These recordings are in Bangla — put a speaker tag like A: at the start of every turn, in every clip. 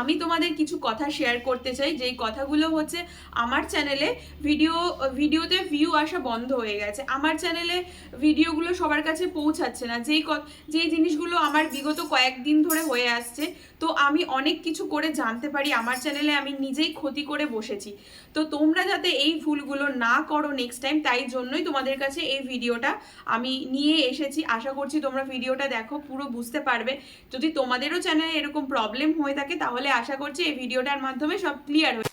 A: আমি তোমাদের কিছু কথা শেয়ার করতে চাই, যেই কথাগুলো হচ্ছে আমার চ্যানেলে ভিডিওতে ভিউ আসা বন্ধ হয়ে গেছে। আমার চ্যানেলে ভিডিওগুলো সবার কাছে পৌঁছাচ্ছে না, যেই জিনিসগুলো আমার বিগত কয়েকদিন ধরে হয়ে আসছে। তো আমি অনেক কিছু করে জানতে পারি, আমার চ্যানেলে আমি নিজেই ক্ষতি করে বসেছি। তো তোমরা যাতে এই ভুলগুলো না করো নেক্সট টাইম, তাই জন্যই তোমাদের কাছে এই ভিডিওটা আমি নিয়ে এসেছি। আশা করছি তোমরা ভিডিওটা দেখো, পুরো বুঝতে পারবে। যদি তোমাদেরও চ্যানেলে এরকম প্রবলেম হয়ে থাকে তাহলে আশা করছি এই ভিডিওটার মাধ্যমে সব ক্লিয়ার হয়ে।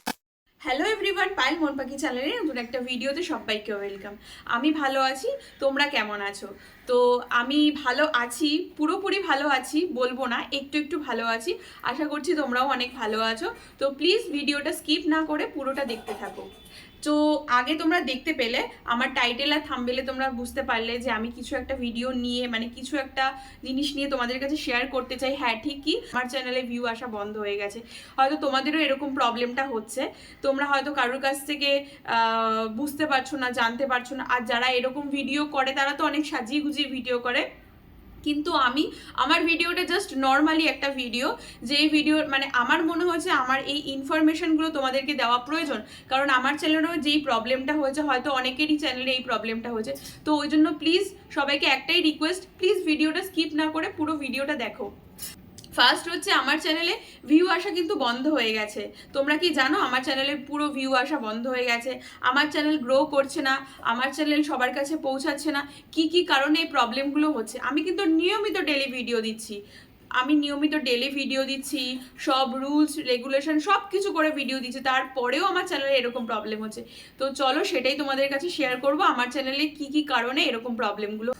A: হ্যালো এভরিওয়ান, পায়েল মন পাখি চ্যানেলে নতুন একটা ভিডিওতে সবাইকে ওয়েলকাম। আমি ভালো আছি, তোমরা কেমন আছো? তো আমি ভালো আছি, পুরোপুরি ভালো আছি বলবো না, একটু একটু ভালো আছি। আশা করছি তোমরাও অনেক ভালো আছো। তো প্লিজ ভিডিওটা স্কিপ না করে পুরোটা দেখতে থাকো। তো আগে তোমরা দেখতে পেলে আমার টাইটেল আর থাম্বনেলে তোমরা বুঝতে পারলে যে আমি কিছু একটা ভিডিও নিয়ে, মানে কিছু একটা জিনিস নিয়ে তোমাদের কাছে শেয়ার করতে চাই। হ্যাঁ, ঠিকই, আমার চ্যানেলে ভিউ আসা বন্ধ হয়ে গেছে। হয়তো তোমাদেরও এরকম প্রবলেমটা হচ্ছে, তোমরা হয়তো কারোর কাছ থেকে বুঝতে পারছো না, জানতে পারছো না। আর যারা এরকম ভিডিও করে তারা তো অনেক সাজিয়ে গুজিয়ে ভিডিও করে, কিন্তু আমার ভিডিওটা জাস্ট নর্মালি একটা ভিডিও, যেই ভিডিও মানে আমার মনে হয়েছে আমার এই ইনফরমেশনগুলো তোমাদেরকে দেওয়া প্রয়োজন। কারণ আমার চ্যানেলেও যেই প্রবলেমটা হয়েছে, হয়তো অনেকেরই চ্যানেলে এই প্রবলেমটা হয়েছে। তো ওই জন্য প্লিজ সবাইকে একটাই রিকোয়েস্ট, প্লিজ ভিডিওটা স্কিপ না করে পুরো ভিডিওটা দেখো। ফার্স্ট হচ্ছে, আমার চ্যানেলে ভিউ আসা কিন্তু বন্ধ হয়ে গেছে। তোমরা কি জানো আমার চ্যানেলে পুরো ভিউ আসা বন্ধ হয়ে গেছে? আমার চ্যানেল গ্রো করছে না, আমার চ্যানেল সবার কাছে পৌঁছাচ্ছে না। কি কি কারণে এই প্রবলেমগুলো হচ্ছে? আমি কিন্তু নিয়মিত ডেলি ভিডিও দিচ্ছি, সব রুলস রেগুলেশন সব কিছু করে ভিডিও দিচ্ছি, তারপরেও আমার চ্যানেলে এরকম প্রবলেম হচ্ছে। তো চলো সেটাই তোমাদের কাছে শেয়ার করব, আমার চ্যানেলে কি কি কারণে এরকম প্রবলেমগুলো।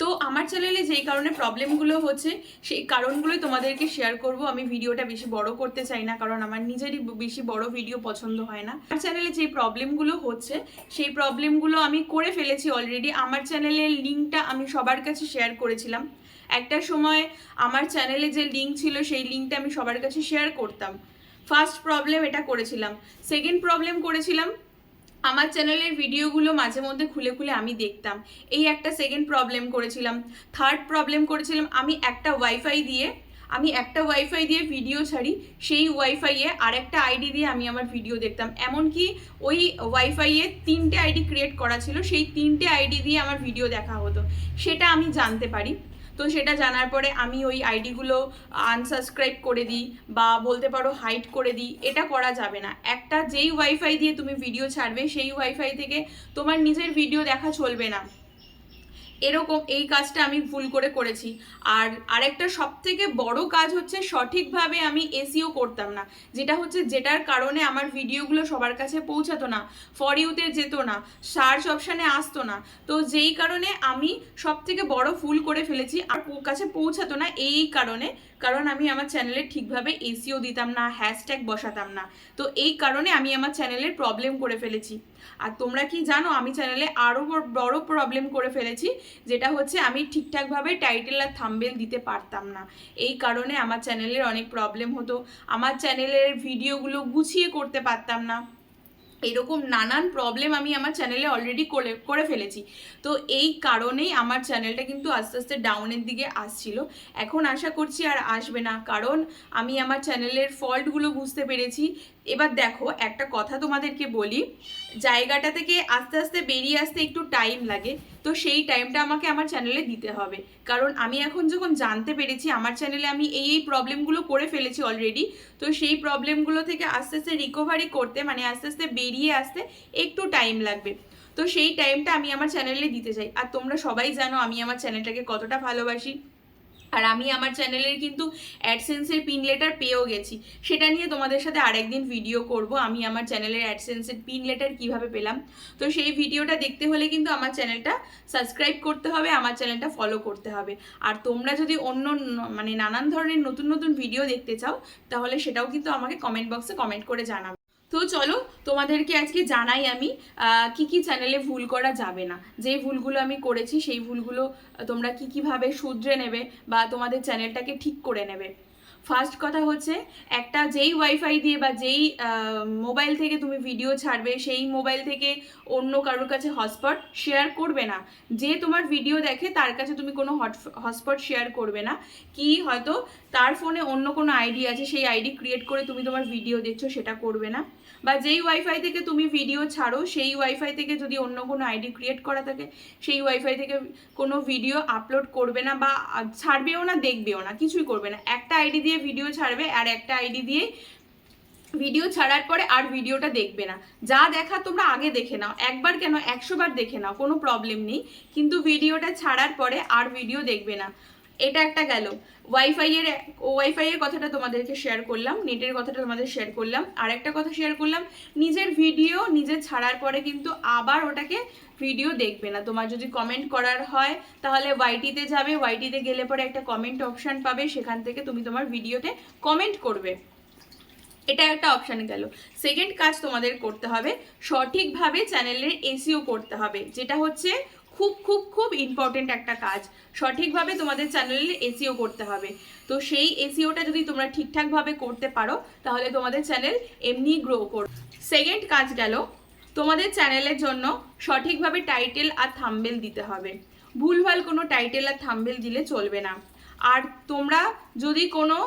A: তো আমার চ্যানেলে যেই কারণে প্রবলেমগুলো হচ্ছে সেই কারণগুলোই তোমাদেরকে শেয়ার করব। আমি ভিডিওটা বেশি বড় করতে চাই না, কারণ আমার নিজেরই বেশি বড় ভিডিও পছন্দ হয় না। আমার চ্যানেলে যেই প্রবলেমগুলো হচ্ছে সেই প্রবলেমগুলো আমি করে ফেলেছি অলরেডি। আমার চ্যানেলের লিঙ্কটা আমি সবার কাছে শেয়ার করেছিলাম। একটা সময় আমার চ্যানেলে যে লিঙ্ক ছিল সেই লিঙ্কটা আমি সবার কাছে শেয়ার করতাম। ফার্স্ট প্রবলেম এটা করেছিলাম। সেকেন্ড প্রবলেম করেছিলাম, আমার চ্যানেলের ভিডিওগুলো মাঝে মধ্যে খুলে খুলে আমি দেখতাম, এই একটা সেকেন্ড প্রবলেম করেছিলাম। থার্ড প্রবলেম করেছিলাম, আমি একটা ওয়াইফাই দিয়ে ভিডিও ছাড়ি, সেই ওয়াইফাইয়ে আরেকটা আইডি দিয়ে আমি আমার ভিডিও দেখতাম। এমনকি ওই ওয়াইফাইয়ে 3টে আইডি ক্রিয়েট করা ছিল, সেই 3টে আইডি দিয়ে আমার ভিডিও দেখা হতো, সেটা আমি জানতে পারি। তো সেটা জানার পরে আমি ওই আইডিগুলো আনসাবস্ক্রাইব করে দিই, বা বলতে পারো হাইড করে দিই। এটা করা যাবে না। একটা যেই ওয়াইফাই দিয়ে তুমি ভিডিও ছাড়বে সেই ওয়াইফাই থেকে তোমার নিজের ভিডিও দেখা চলবে না। এরকম এই কাজটা আমি ভুল করেছি। আর আরেকটা সব থেকে বড় কাজ হচ্ছে, সঠিকভাবে আমি এসইও করতাম না, যেটার কারণে আমার ভিডিওগুলো সবার কাছে পৌঁছাতো না, ফর ইউতে যেত না, সার্চ অপশানে আসতো না। তো যেই কারণে আমি সব থেকে বড় ভুল করে ফেলেছি, আর কাছে পৌঁছাতো না কারণ আমি আমার চ্যানেলে ঠিকভাবে এসইও দিতাম না, হ্যাশট্যাগ বসাতাম না। তো এই কারণে আমি আমার চ্যানেলের প্রবলেম করে ফেলেছি। আর তোমরা কি জানো, আমি চ্যানেলে আরও বড় প্রবলেম করে ফেলেছি, যেটা হচ্ছে আমি ঠিকঠাকভাবে টাইটেল আর থাম্বনেল দিতে পারতাম না। এই কারণে আমার চ্যানেলের অনেক প্রবলেম হতো, আমার চ্যানেলের ভিডিওগুলো গুছিয়ে করতে পারতাম না। এরকম নানান প্রবলেম আমি আমার চ্যানেলে অলরেডি করে ফেলেছি। তো এই কারণেই আমার চ্যানেলটা কিন্তু আস্তে আস্তে ডাউনের দিকে আসছিল। এখন আশা করছি আর আসবে না, কারণ আমি আমার চ্যানেলের ফল্টগুলো বুঝতে পেরেছি। এবার দেখো, একটা কথা তোমাদেরকে বলি, জায়গাটা থেকে আস্তে আস্তে বেরিয়ে আসতে একটু টাইম লাগে। তো সেই টাইমটা আমাকে আমার চ্যানেলে দিতে হবে, কারণ আমি এখন যখন জানতে পেরেছি আমার চ্যানেলে আমি এই প্রবলেমগুলো করে ফেলেছি অলরেডি। তো সেই প্রবলেমগুলো থেকে আস্তে আস্তে রিকভারি করতে, মানে আস্তে আস্তে বেরিয়ে আসতে একটু টাইম লাগবে। তো সেই টাইমটা আমি আমার চ্যানেলে দিতে চাই। আর তোমরা সবাই জানো আমি আমার চ্যানেলটাকে কতটা ভালোবাসি। আর আমি আমার চ্যানেলের কিন্তু অ্যাডসেন্সের পিন লেটার পেয়েও গেছি, সেটা নিয়ে তোমাদের সাথে আরেকদিন ভিডিও করব, আমি আমার চ্যানেলের অ্যাডসেন্সের পিন লেটার কিভাবে পেলাম। তো সেই ভিডিওটা দেখতে হলে কিন্তু আমার চ্যানেলটা সাবস্ক্রাইব করতে হবে, আমার চ্যানেলটা ফলো করতে হবে। আর তোমরা যদি মানে নানান ধরনের নতুন নতুন ভিডিও দেখতে চাও, তাহলে সেটাও কিন্তু আমাকে কমেন্ট বক্সে কমেন্ট করে জানাবে। তো চলো তোমাদেরকে আজকে জানাই আমি কি কি চ্যানেলে ভুল করা যাবে না, যে ভুলগুলো আমি করেছি সেই ভুলগুলো তোমরা কিভাবে শুধরে নেবে বা তোমাদের চ্যানেলটাকে ঠিক করে নেবে। ফার্স্ট কথা হচ্ছে, একটা যেই ওয়াইফাই দিয়ে বা যেই মোবাইল থেকে তুমি ভিডিও ছাড়বে সেই মোবাইল থেকে অন্য কারোর কাছে হটস্পট শেয়ার করবে না। যে তোমার ভিডিও দেখে তার কাছে তুমি কোনো হটস্পট শেয়ার করবে না। কি হয়তো তার ফোনে অন্য কোনো আইডি আছে, সেই আইডি ক্রিয়েট করে তুমি তোমার ভিডিও দেখছো, সেটা করবে না। বা যেই ওয়াইফাই থেকে তুমি ভিডিও ছাড়ো সেই ওয়াইফাই থেকে যদি অন্য কোনো আইডি ক্রিয়েট করা থাকে, সেই ওয়াইফাই থেকে কোনো ভিডিও আপলোড করবে না, বা ছাড়বেও না, দেখবেও না, কিছুই করবে না। একটা আইডি দিয়ে ভিডিও ছাড়বে আর একটা আইডি দিয়ে ভিডিও ছাড়ার পরে আর ভিডিওটা দেখবে না। যা দেখা তোমরা আগে দেখে নাও, একবার কেন 100 বার দেখে নাও, কোনো প্রবলেম নেই, কিন্তু ভিডিওটা ছাড়ার পরে আর ভিডিও দেখবে না। এটা একটা গেল ওয়াইফাই এর কথাটা তোমাদেরকে শেয়ার করলাম, নেটের কথাটা তোমাদের শেয়ার করলাম। আর একটা কথা শেয়ার করলাম, নিজের ভিডিও নিজে ছাড়ার পরে কিন্তু আবার ওটাকে ভিডিও দেখবে না। তোমার যদি কমেন্ট করার হয় তাহলে ওয়াইটিতে যাবে, ওয়াইটিতে গেলে পরে একটা কমেন্ট অপশান পাবে, সেখান থেকে তুমি তোমার ভিডিওতে কমেন্ট করবে। এটা একটা অপশানে গেল। সেকেন্ড কাজ তোমাদের করতে হবে, সঠিকভাবে চ্যানেলের এসইও করতে হবে, যেটা হচ্ছে খুব খুব খুব ইম্পর্টেন্ট একটা কাজ। সঠিকভাবে তোমাদের চ্যানেলের এসইও করতে হবে। তো সেই এসইওটা যদি তোমরা ঠিকঠাকভাবে করতে পারো তাহলে তোমাদের চ্যানেল এমনি গ্রো করবে। সেকেন্ড কাজ গেল, তোমাদের চ্যানেলের জন্য সঠিকভাবে টাইটেল আর থাম্বনেল দিতে হবে। ভুলভাল কোনো টাইটেল আর থাম্বনেল দিলে চলবে না। আর তোমরা যদি কোনো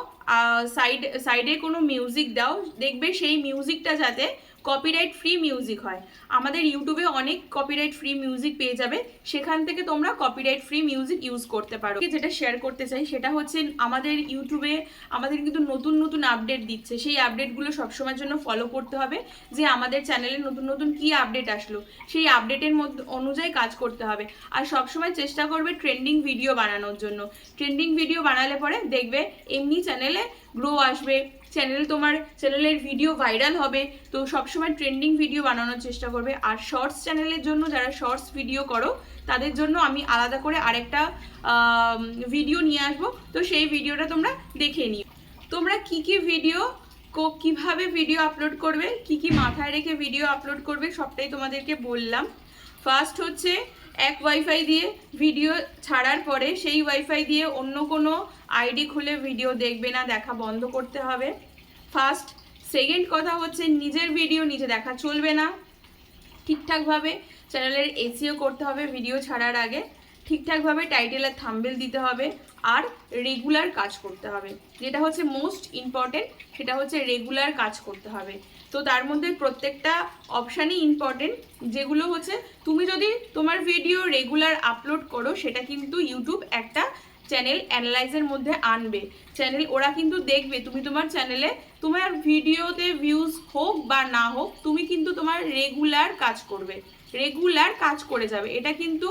A: সাইডে কোনো মিউজিক দাও, দেখবে সেই মিউজিকটা যাতে কপিরাইট ফ্রি মিউজিক হয়। আমাদের ইউটিউবে অনেক কপিরাইট ফ্রি মিউজিক পেয়ে যাবে, সেখান থেকে তোমরা কপিরাইট ফ্রি মিউজিক ইউজ করতে পারো। যেটা শেয়ার করতে চাই সেটা হচ্ছে, আমাদের ইউটিউবে আমাদের কিন্তু নতুন নতুন আপডেট দিচ্ছে, সেই আপডেটগুলো সবসময়ের জন্য ফলো করতে হবে, যে আমাদের চ্যানেলে নতুন নতুন কী আপডেট আসলো সেই আপডেটের মধ্যে অনুযায়ী কাজ করতে হবে। আর সবসময় চেষ্টা করবে ট্রেন্ডিং ভিডিও বানানোর জন্য। ট্রেন্ডিং ভিডিও বানালে পরে দেখবে এমনি চ্যানেলে গ্রো আসবে, তোমার চ্যানেলের ভিডিও ভাইরাল হবে। তো সবসময় ট্রেন্ডিং ভিডিও বানানোর চেষ্টা করবে। আর শর্টস চ্যানেলের জন্য, যারা শর্টস ভিডিও করো তাদের জন্য আমি আলাদা করে আরেকটা ভিডিও নিয়ে আসবো, তো সেই ভিডিওটা তোমরা দেখে নিও। তোমরা কি কি ভিডিও কিভাবে ভিডিও আপলোড করবে, কি কি মাথায় রেখে ভিডিও আপলোড করবে, সবটাই তোমাদেরকে বললাম। ফার্স্ট হচ্ছে, এক ওয়াইফাই দিয়ে ভিডিও ছাড়ার পরে সেই ওয়াইফাই দিয়ে অন্য কোনো আইডি খুলে ভিডিও দেখবে না, দেখা বন্ধ করতে হবে ফার্স্ট। সেকেন্ড কথা হচ্ছে, নিজের ভিডিও নিজে দেখা চলবে না। ঠিকঠাকভাবে চ্যানেলের এসইও করতে হবে ভিডিও ছাড়ার আগে, ঠিকঠাকভাবে টাইটেল আর থাম্বনেল দিতে হবে, আর রেগুলার কাজ করতে হবে। যেটা হচ্ছে মোস্ট ইম্পর্টেন্ট, সেটা হচ্ছে রেগুলার কাজ করতে হবে। তো তার মধ্যে প্রত্যেকটা অপশানই ইম্পর্টেন্ট, যেগুলো হচ্ছে তুমি যদি তোমার ভিডিও রেগুলার আপলোড করো, সেটা কিন্তু ইউটিউব একটা চ্যানেল অ্যানালাইজের মধ্যে আনবে। ওরা কিন্তু দেখবে তুমি তোমার চ্যানেলে তোমার ভিডিওতে ভিউজ হোক বা না হোক, তুমি কিন্তু তোমার রেগুলার কাজ করবে, রেগুলার কাজ করে যাবে। এটা কিন্তু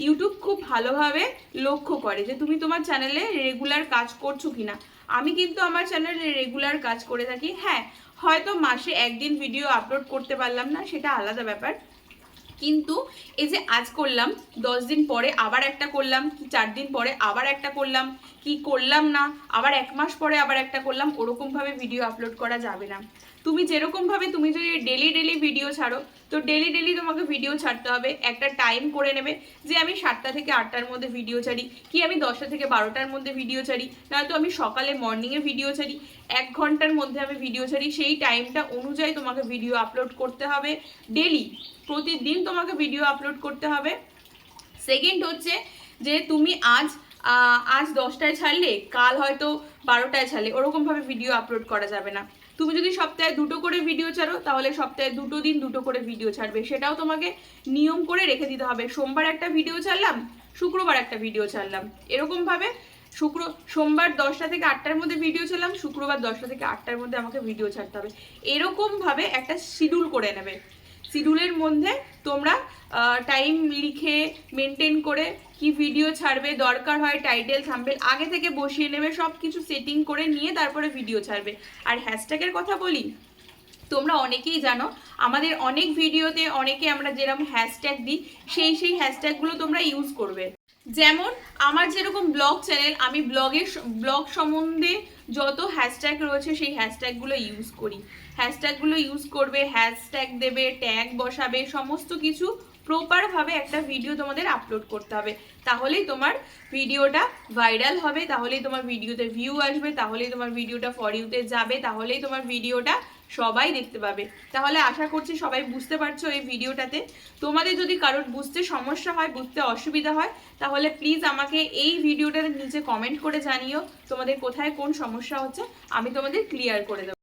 A: ইউটিউব খুব ভালোভাবে লক্ষ্য করে যে তুমি তোমার চ্যানেলে রেগুলার কাজ করছো কিনা। আমি কিন্তু আমার চ্যানেলে রেগুলার কাজ করে থাকি। হ্যাঁ, হয়তো মাসে একদিন ভিডিও আপলোড করতে পারলাম না, সেটা আলাদা ব্যাপার, কিন্তু এই যে আজ করলাম, 10 দিন পরে আবার একটা করলাম, কি 4 দিন পরে আবার একটা করলাম, কি করলাম না আবার 1 মাস পরে আবার একটা করলাম, ওরকমভাবে ভিডিও আপলোড করা যাবে না। তুমি যেরকমভাবে তুমি যদি ডেলি ভিডিও ছাড়ো, তো ডেলি তোমাকে ভিডিও ছাড়তে হবে। একটা টাইম করে নেবে যে আমি 7টা থেকে 8টার মধ্যে ভিডিও ছাড়ি, কি আমি 10টা থেকে 12টার মধ্যে ভিডিও ছাড়ি, নয়তো আমি সকালে মর্নিংয়ে ভিডিও ছাড়ি, 1 ঘন্টার মধ্যে আমি ভিডিও ছাড়ি। সেই টাইমটা অনুযায়ী তোমাকে ভিডিও আপলোড করতে হবে ডেলি, প্রতিদিন তোমাকে ভিডিও আপলোড করতে হবে। সেকেন্ড হচ্ছে যে তুমি আজ 10টায় ছাড়লে, কাল হয়তো 12টায় ছাড়লে, ওরকমভাবে ভিডিও আপলোড করা যাবে না। তুমি যদি সপ্তাহে 2টো করে ভিডিও ছাড়ো, তাহলে সপ্তাহে 2টো দিন 2টো করে ভিডিও ছাড়বে, সেটাও তোমাকে নিয়ম করে রেখে দিতে হবে। সোমবার একটা ভিডিও ছাড়লাম, শুক্রবার একটা ভিডিও ছাড়লাম, এরকমভাবে সোমবার 10টা থেকে 8টার মধ্যে ভিডিও ছাড়লাম, শুক্রবার 10টা থেকে 8টার মধ্যে আমাকে ভিডিও ছাড়তে হবে। এরকমভাবে একটা শিডিউল করে নেবে। শিডিউলের মধ্যে তোমরা টাইম লিখে মেনটেন করে কি ভিডিও ছাড়বে, দরকার হয় টাইটেল থাম্বনেল আগে থেকে বসিয়ে নেবে, সব কিছু সেটিং করে নিয়ে তারপরে ভিডিও ছাড়বে। আর হ্যাশট্যাগের কথা বলি, তোমরা অনেকেই জানো আমাদের অনেক ভিডিওতে অনেকে আমরা যেরকম হ্যাশট্যাগ দিই, সেই হ্যাশট্যাগুলো তোমরা ইউজ করবে। যেমন আমার যেরকম ব্লগ চ্যানেল, আমি ব্লগ সম্বন্ধে যত হ্যাশট্যাগ রয়েছে সেই হ্যাশট্যাগুলো ইউজ করি। হ্যাশট্যাগুলো ইউজ করবে, হ্যাশট্যাগ দেবে, ট্যাগ বসাবে, সমস্ত কিছু প্রপারভাবে একটা ভিডিও তোমাদের আপলোড করতে হবে, তাহলেই তোমার ভিডিওটা ভাইরাল হবে, তাহলেই তোমার ভিডিওতে ভিউ আসবে, তাহলেই তোমার ভিডিওটা ফর ইউতে যাবে, তাহলেই তোমার ভিডিওটা সবাই দেখতে পাবে। তাহলে আশা করছি সবাই বুঝতে পারছো এই ভিডিওটাতে। তোমাদের যদি কারোর বুঝতে সমস্যা হয়, বুঝতে অসুবিধা হয়, তাহলে প্লিজ আমাকে এই ভিডিওটার নিচে কমেন্ট করে জানিও তোমাদের কোথায় কোন সমস্যা হচ্ছে, আমি তোমাদের ক্লিয়ার করে দেবো।